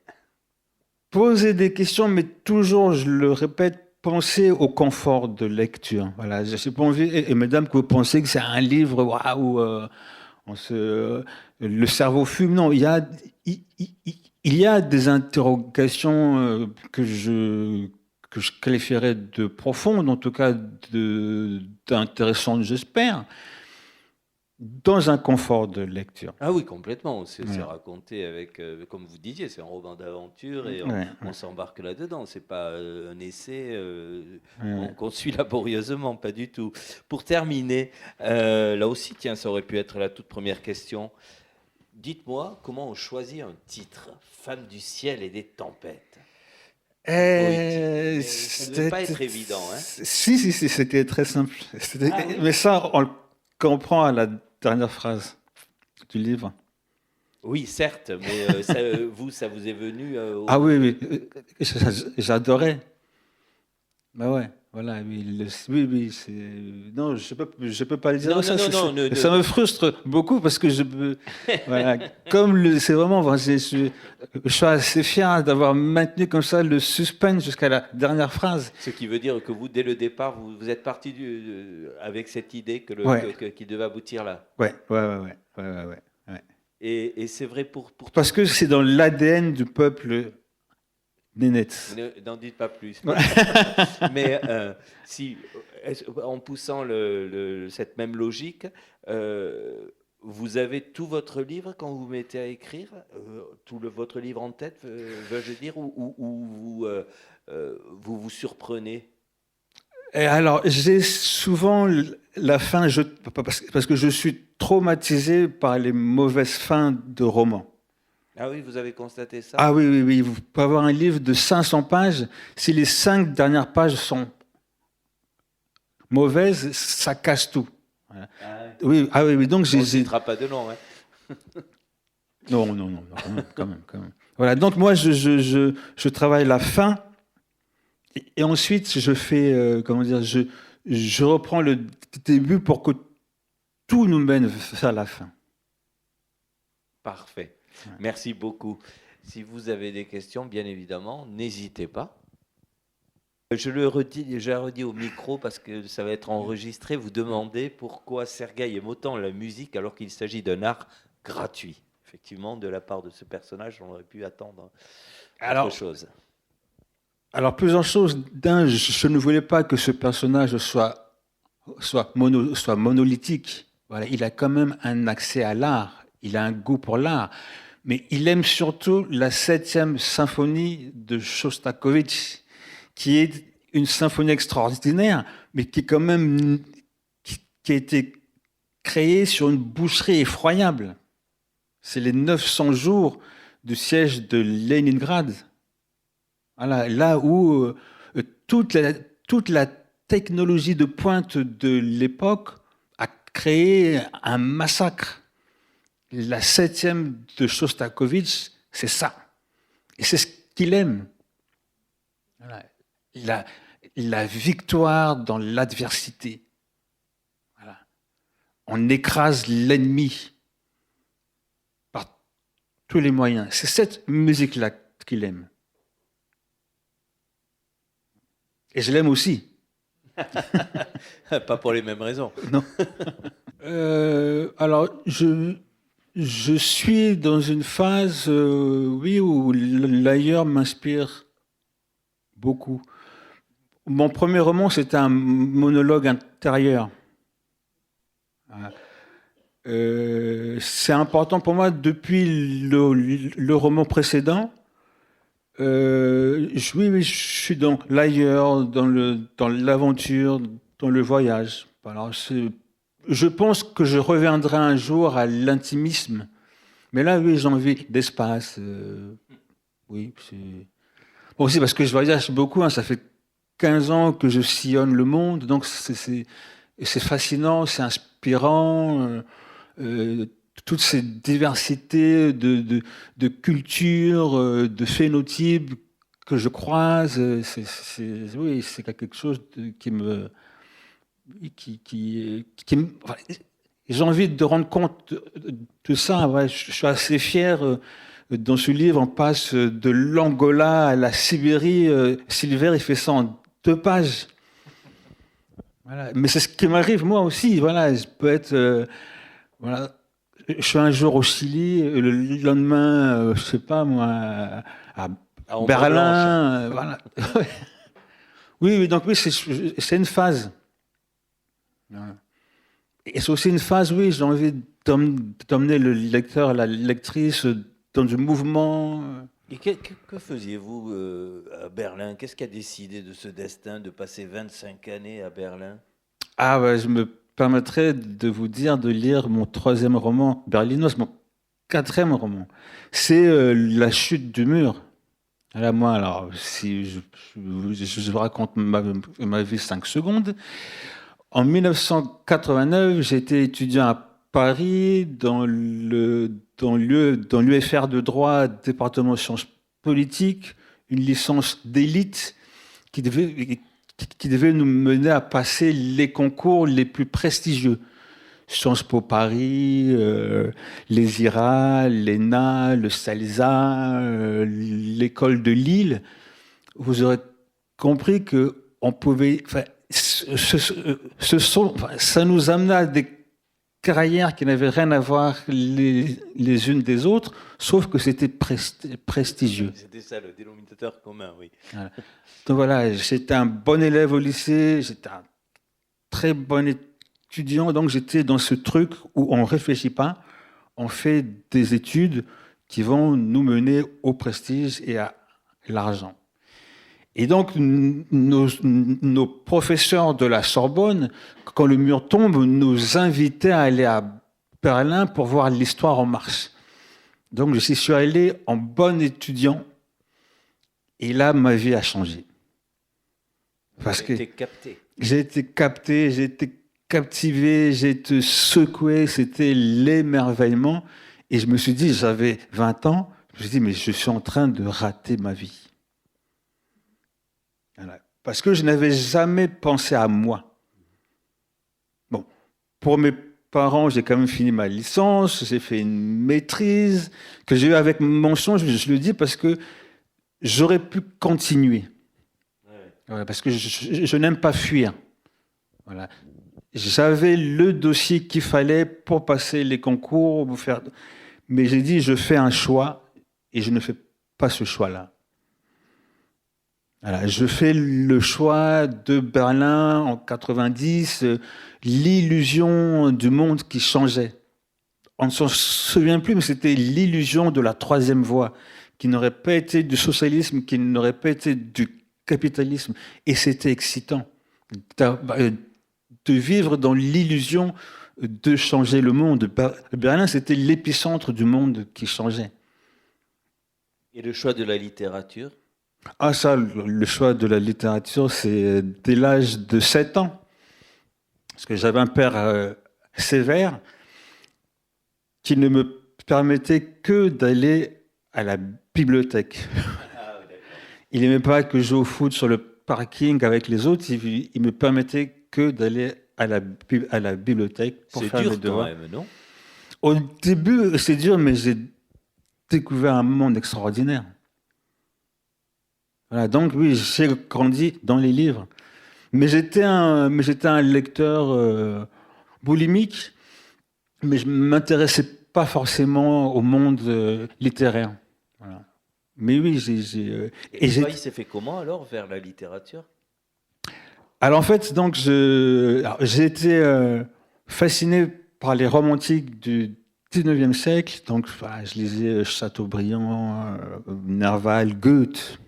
Poser des questions, mais toujours, je le répète, pensez au confort de lecture. Voilà, je n'ai pas envie, et mesdames, que vous pensez que c'est un livre, waouh, le cerveau fume. Non, il y a des interrogations que je qualifierais de profondes, en tout cas d'intéressantes, j'espère, dans un confort de lecture. Ah oui, complètement. C'est raconté avec, comme vous disiez, c'est un roman d'aventure et on s'embarque là-dedans. C'est pas un essai qu'on suit laborieusement, pas du tout. Pour terminer, là aussi, tiens, ça aurait pu être la toute première question. Dites-moi comment on choisit un titre, Femme du ciel et des tempêtes. Ça ne devait pas être évident. Hein. Si, c'était très simple. Oui. Mais ça, on le comprend à la dernière phrase du livre. Oui, certes, mais ça vous est venu... Ah oui, j'adorais. Ben ouais. Voilà, oui, oui, c'est... Non, je peux pas le dire. Non, Ça, non, non, non, ça me frustre beaucoup parce que voilà, comme c'est vraiment, enfin, je suis assez fier d'avoir maintenu comme ça le suspense jusqu'à la dernière phrase. Ce qui veut dire que vous, dès le départ, vous êtes parti avec cette idée Ouais. qu'il devait aboutir là. Ouais. Et c'est vrai pour Parce que c'est dans l'ADN du peuple nénète. N'en dites pas plus. Mais si, en poussant cette même logique, vous avez tout votre livre quand vous vous mettez à écrire, votre livre en tête, veux-je dire, ou vous vous surprenez? Et alors, j'ai souvent la fin, parce que je suis traumatisé par les mauvaises fins de romans. Ah oui, vous avez constaté ça? Ah oui. Vous pouvez avoir un livre de 500 pages. Si les 5 dernières pages sont mauvaises, ça casse tout. Voilà. Oui. Donc, On ne citera pas de nom. Hein. Non, quand même. Voilà. Donc, moi, je travaille la fin. Et ensuite, je fais, je reprends le début pour que tout nous mène vers la fin. Parfait. Ouais. Merci beaucoup. Si vous avez des questions, bien évidemment, n'hésitez pas. Je le redis au micro parce que ça va être enregistré. Vous demandez pourquoi Sergueï aime autant la musique alors qu'il s'agit d'un art gratuit. Effectivement, de la part de ce personnage, on aurait pu attendre autre chose. Alors, plusieurs choses. D'un, je ne voulais pas que ce personnage soit monolithique. Voilà, il a quand même un accès à l'art. Il a un goût pour l'art. Mais il aime surtout la 7e symphonie de Shostakovich, qui est une symphonie extraordinaire, mais qui est quand même qui a été créée sur une boucherie effroyable. C'est les 900 jours du siège de Leningrad. Voilà, là où toute la technologie de pointe de l'époque a créé un massacre. La 7e de Shostakovich, c'est ça. Et c'est ce qu'il aime. Voilà. La victoire dans l'adversité. Voilà. On écrase l'ennemi par tous les moyens. C'est cette musique-là qu'il aime. Et je l'aime aussi. Pas pour les mêmes raisons. Non. Alors, je suis dans une phase, où l'ailleurs m'inspire beaucoup. Mon premier roman, c'était un monologue intérieur. C'est important pour moi depuis le roman précédent. Je suis dans l'ailleurs, dans l'aventure, dans le voyage. Alors, je pense que je reviendrai un jour à l'intimisme. Mais là, oui, j'ai envie d'espace. Oui, bon, aussi parce que je voyage beaucoup. Ça fait 15 ans que je sillonne le monde. Donc, c'est fascinant, c'est inspirant. Toute cette diversité de cultures, de phénotypes que je croise, oui, c'est quelque chose qui me... j'ai envie de rendre compte de ça. Ouais, je suis assez fier. Dans ce livre, on passe de l'Angola à la Sibérie. Silver, il fait ça en 2 pages. Voilà. Mais c'est ce qui m'arrive moi aussi. Voilà, je peux être... voilà. Je suis un jour au Chili, le lendemain, je sais pas moi, à Berlin. Voilà. Oui, donc oui, c'est une phase. Et c'est aussi une phase, oui, j'ai envie d'emmener le lecteur, la lectrice dans du mouvement. Et que faisiez-vous à Berlin? Qu'est-ce qui a décidé de ce destin de passer 25 années à Berlin? Ah ouais, je me permettrai de vous dire de lire mon 3e roman, Berlinois, mon 4e roman. C'est La chute du mur. Là, moi, alors, si je vous raconte ma vie 5 secondes. En 1989, j'étais étudiant à Paris dans l'UFR de droit, département de sciences politiques, une licence d'élite qui qui devait nous mener à passer les concours les plus prestigieux. Sciences Po Paris, les IRA, l'ENA, le CELSA, l'école de Lille. Vous aurez compris que on pouvait, ça nous amena à des carrières qui n'avaient rien à voir les unes des autres, sauf que c'était prestigieux. C'était ça le dénominateur commun, oui. Voilà. Donc voilà, j'étais un bon élève au lycée, j'étais un très bon étudiant, donc j'étais dans ce truc où on ne réfléchit pas, on fait des études qui vont nous mener au prestige et à l'argent. Et donc, nos professeurs de la Sorbonne, quand le mur tombe, nous invitaient à aller à Berlin pour voir l'histoire en marche. Donc, je suis allé en bon étudiant. Et là, ma vie a changé. Parce que j'ai été capté, j'ai été captivé, j'ai été secoué. C'était l'émerveillement. Et je me suis dit, j'avais 20 ans, je me suis dit, mais je suis en train de rater ma vie. Voilà. Parce que je n'avais jamais pensé à moi. Bon, pour mes parents, j'ai quand même fini ma licence, j'ai fait une maîtrise que j'ai eue avec mention, je le dis parce que j'aurais pu continuer. Voilà, parce que je n'aime pas fuir. Voilà. J'avais le dossier qu'il fallait pour passer les concours, pour faire... mais j'ai dit, je fais un choix et je ne fais pas ce choix-là. Voilà, je fais le choix de Berlin en 90, l'illusion du monde qui changeait. On ne s'en souvient plus, mais c'était l'illusion de la troisième voie, qui n'aurait pas été du socialisme, qui n'aurait pas été du capitalisme. Et c'était excitant de vivre dans l'illusion de changer le monde. Berlin, c'était l'épicentre du monde qui changeait. Et le choix de la littérature ? Ah ça, le choix de la littérature, c'est dès l'âge de 7 ans. Parce que j'avais un père sévère qui ne me permettait que d'aller à la bibliothèque. Ah, oui, il n'aimait pas que je joue au foot sur le parking avec les autres, il me permettait que d'aller à la bibliothèque pour faire mes devoirs. C'est dur quand même, non ? Au début, c'est dur, mais j'ai découvert un monde extraordinaire. Voilà, donc oui, j'ai grandi dans les livres. Mais j'étais un lecteur boulimique, mais je ne m'intéressais pas forcément au monde littéraire. Voilà. Mais oui, Et toi, il s'est fait comment alors vers la littérature ? Alors en fait, donc j'ai été fasciné par les romantiques du 19e siècle. Donc je lisais Chateaubriand, Nerval, Goethe.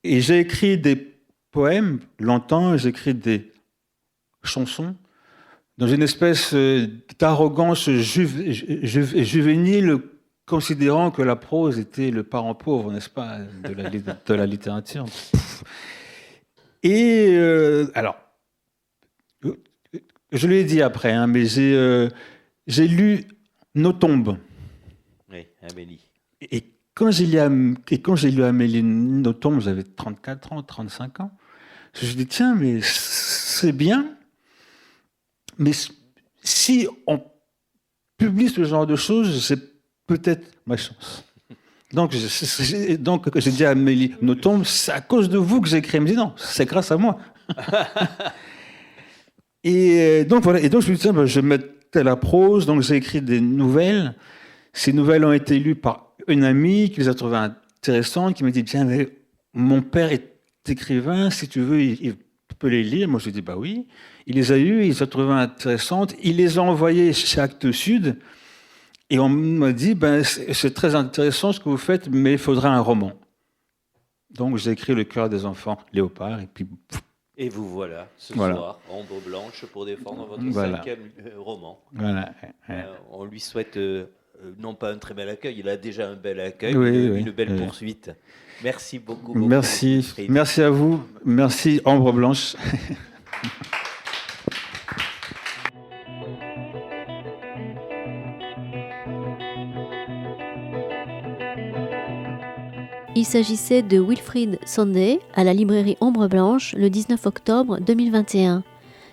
Et j'ai écrit des poèmes, longtemps, j'ai écrit des chansons, dans une espèce d'arrogance juvénile, considérant que la prose était le parent pauvre, n'est-ce pas, de la littérature. Et alors, je lui ai dit après, hein, mais j'ai lu Nos tombes. Oui, Amélie. Et quand j'ai lu Amélie Nothomb, j'avais 34 ans, 35 ans, je me suis dit, tiens, mais c'est bien, mais si on publie ce genre de choses, c'est peut-être ma chance. Donc j'ai dit à Amélie Nothomb, c'est à cause de vous que j'ai écrit. Elle me dit, non, c'est grâce à moi. Et donc voilà, et donc je me suis dit, tiens, je vais mettre la prose, donc j'ai écrit des nouvelles. Ces nouvelles ont été lues par une amie qui les a trouvées intéressantes, qui m'a dit, tiens, mais mon père est écrivain, si tu veux, il peut les lire. Moi, je lui ai dit, bah oui. Il les a eues, il les a trouvées intéressantes. Il les a envoyées chez Actes Sud. Et on m'a dit, ben, c'est très intéressant ce que vous faites, mais il faudra un roman. Donc, j'ai écrit Le cœur des enfants, Léopard, et puis... Et vous voilà, ce soir, Ombre blanche, pour défendre votre 5e roman. Voilà. On lui souhaite... non pas un très bel accueil, il a déjà un bel accueil, une belle poursuite. Merci beaucoup. Merci. Merci à vous. Merci Ombre Blanche. Il s'agissait de Wilfrid Sonday à la librairie Ombre Blanche le 19 octobre 2021.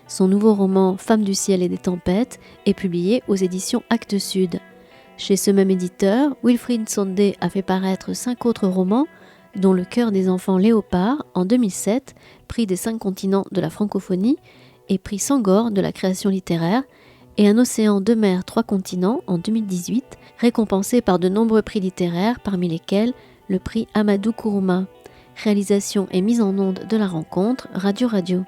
Son nouveau roman Femme du ciel et des tempêtes est publié aux éditions Actes Sud. Chez ce même éditeur, Wilfrid Sonday a fait paraître 5 autres romans, dont Le cœur des enfants léopards en 2007, prix des 5 continents de la francophonie et prix Sangor de la création littéraire, et Un océan, 2 mers, 3 continents en 2018, récompensé par de nombreux prix littéraires, parmi lesquels le prix Amadou Kourouma. Réalisation et mise en onde de la rencontre Radio Radio.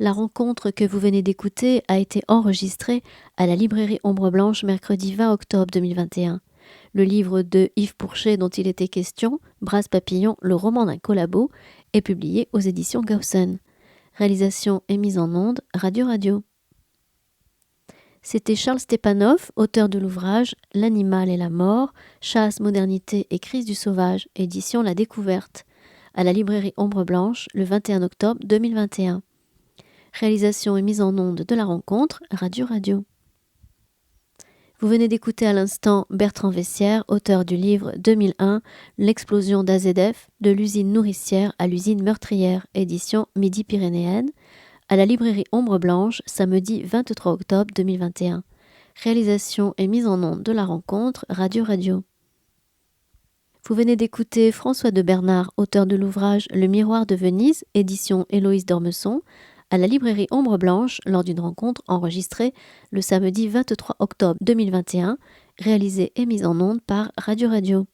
La rencontre que vous venez d'écouter a été enregistrée à la librairie Ombre Blanche mercredi 20 octobre 2021. Le livre de Yves Pourchet dont il était question, Brasse Papillon, le roman d'un collabo, est publié aux éditions Gaussen. Réalisation et mise en onde, Radio Radio. C'était Charles Stepanov, auteur de l'ouvrage L'animal et la mort, chasse, modernité et crise du sauvage, édition La Découverte, à la librairie Ombre Blanche le 21 octobre 2021. Réalisation et mise en onde de la rencontre, Radio Radio. Vous venez d'écouter à l'instant Bertrand Vessière, auteur du livre 2001, L'explosion d'AZF, de l'usine nourricière à l'usine meurtrière, édition Midi-Pyrénéenne, à la librairie Ombre Blanche, samedi 23 octobre 2021. Réalisation et mise en onde de la rencontre, Radio Radio. Vous venez d'écouter François de Bernard, auteur de l'ouvrage Le miroir de Venise, édition Héloïse d'Ormesson, à la librairie Ombre Blanche lors d'une rencontre enregistrée le samedi 23 octobre 2021, réalisée et mise en onde par Radio Radio.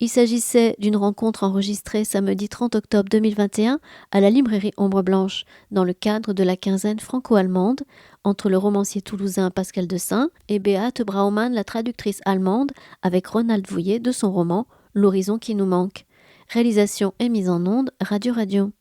Il s'agissait d'une rencontre enregistrée samedi 30 octobre 2021 à la librairie Ombre Blanche dans le cadre de la quinzaine franco-allemande entre le romancier toulousain Pascal Dessein et Beate Braumann, la traductrice allemande, avec Ronald Vouillet de son roman L'horizon qui nous manque. Réalisation et mise en onde, Radio Radio.